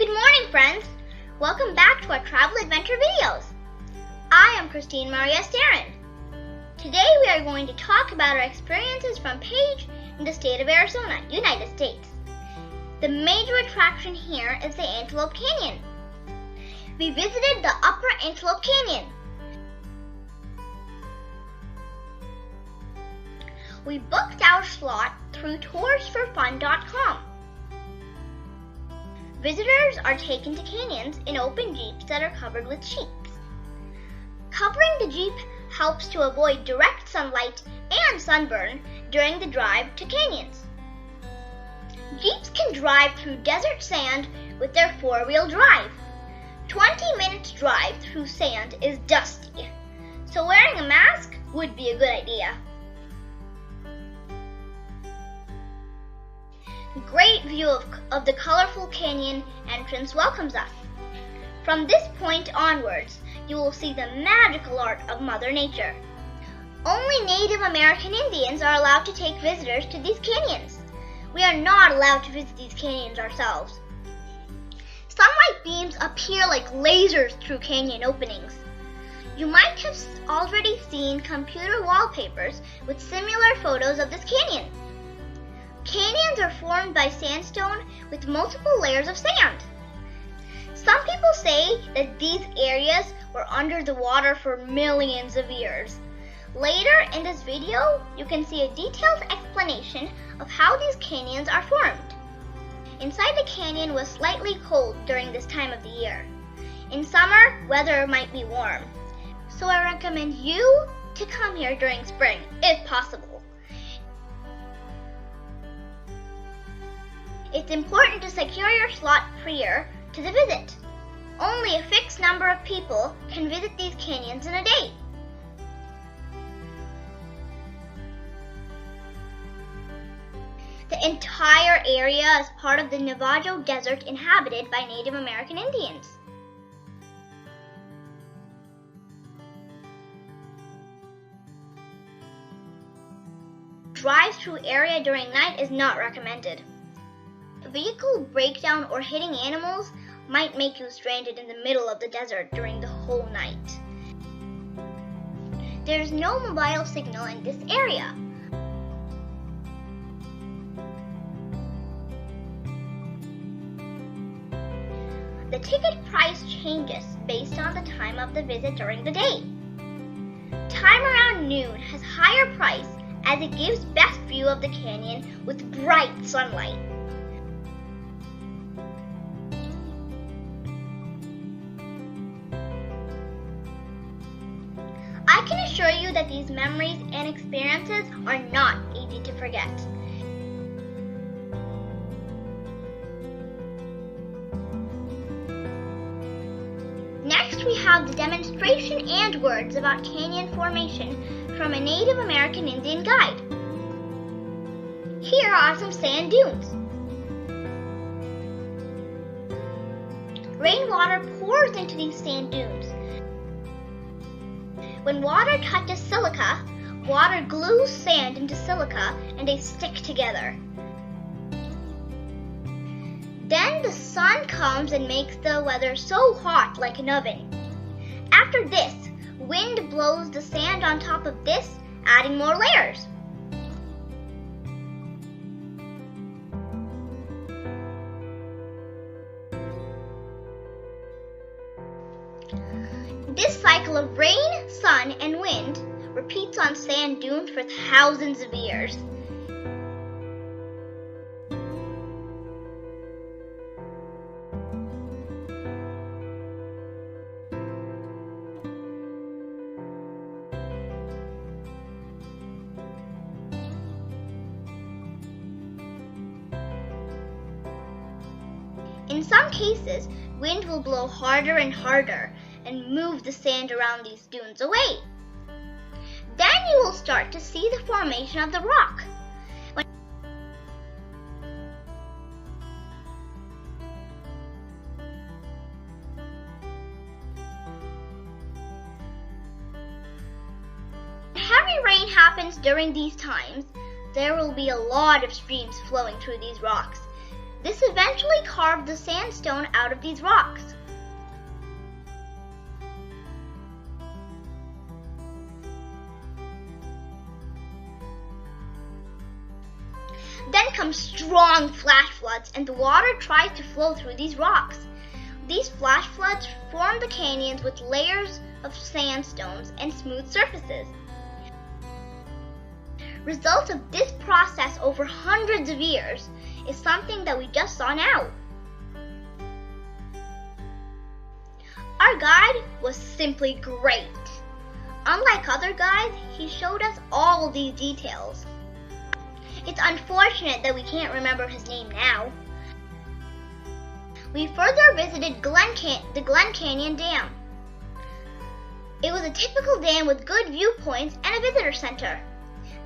Good morning, friends! Welcome back to our travel adventure videos. I am Christine Maria Sterin. Today we are going to talk about our experiences from Page in the state of Arizona, United States. The major attraction here is the Antelope Canyon. We visited the Upper Antelope Canyon. We booked our slot through toursforfun.com. Visitors are taken to canyons in open jeeps that are covered with sheets. Covering the jeep helps to avoid direct sunlight and sunburn during the drive to canyons. Jeeps can drive through desert sand with their four-wheel drive. 20 minutes drive through sand is dusty, so wearing a mask would be a good idea. Great view of the colorful canyon entrance welcomes us. From this point onwards, you will see the magical art of Mother Nature. Only Native American Indians are allowed to take visitors to these canyons. We are not allowed to visit these canyons ourselves. Sunlight beams appear like lasers through canyon openings. You might have already seen computer wallpapers with similar photos of this canyon. Canyons are formed by sandstone with multiple layers of sand. Some people say that these areas were under the water for millions of years. Later in this video, you can see a detailed explanation of how these canyons are formed. Inside the canyon was slightly cold during this time of the year. In summer, weather might be warm. So I recommend you to come here during spring, if possible. It's important to secure your slot prior to the visit. Only a fixed number of people can visit these canyons in a day. The entire area is part of the Navajo Desert inhabited by Native American Indians. Drive-through area during night is not recommended. Vehicle breakdown or hitting animals might make you stranded in the middle of the desert during the whole night. There is no mobile signal in this area. The ticket price changes based on the time of the visit during the day. Time around noon has higher price as it gives best view of the canyon with bright sunlight. I can assure you that these memories and experiences are not easy to forget. Next, we have the demonstration and words about canyon formation from a Native American Indian guide. Here are some sand dunes. Rainwater pours into these sand dunes. When water touches silica, water glues sand into silica and they stick together. Then the sun comes and makes the weather so hot like an oven. After this, wind blows the sand on top of this, adding more layers. This cycle of rain, sun, and wind repeats on sand dunes for thousands of years. In some cases, wind will blow harder and harder and move the sand around these dunes away. Then you will start to see the formation of the rock. When heavy rain happens during these times, there will be a lot of streams flowing through these rocks. This eventually carved the sandstone out of these rocks. Then come strong flash floods, and the water tries to flow through these rocks. These flash floods form the canyons with layers of sandstones and smooth surfaces. Result of this process over hundreds of years is something that we just saw now. Our guide was simply great. Unlike other guides, he showed us all these details. It's unfortunate that we can't remember his name now. We further visited the Glen Canyon Dam. It was a typical dam with good viewpoints and a visitor center.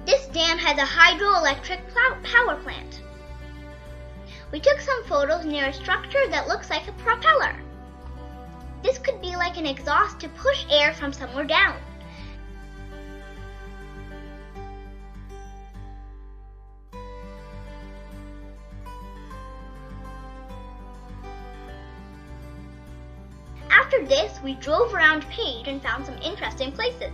This dam has a hydroelectric power plant. We took some photos near a structure that looks like a propeller. This could be like an exhaust to push air from somewhere down. After this, we drove around Page and found some interesting places.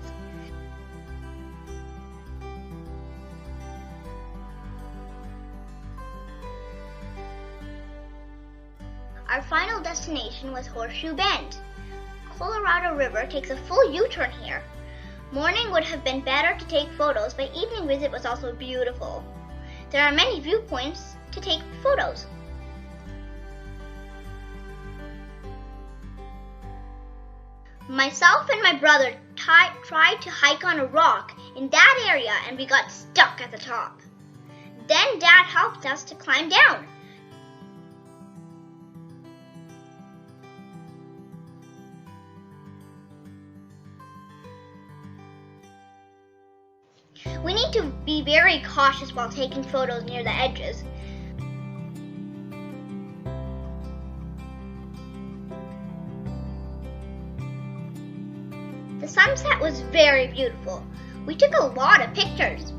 Our final destination was Horseshoe Bend. Colorado River takes a full U-turn here. Morning would have been better to take photos, but evening visit was also beautiful. There are many viewpoints to take photos. Myself and my brother tried to hike on a rock in that area, and we got stuck at the top. Then Dad helped us to climb down. We need to be very cautious while taking photos near the edges. The sunset was very beautiful. We took a lot of pictures.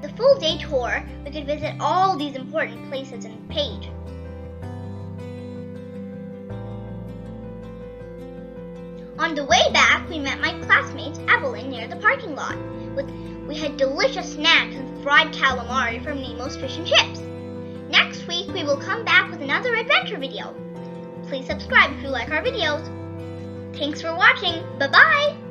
The full day tour, we could visit all these important places in Page. On the way back, we met my classmates Evelyn near the parking lot. We had delicious snacks and fried calamari from Nemo's Fish and Chips. Next week, we will come back with another adventure video. Please subscribe if you like our videos. Thanks for watching. Bye-bye!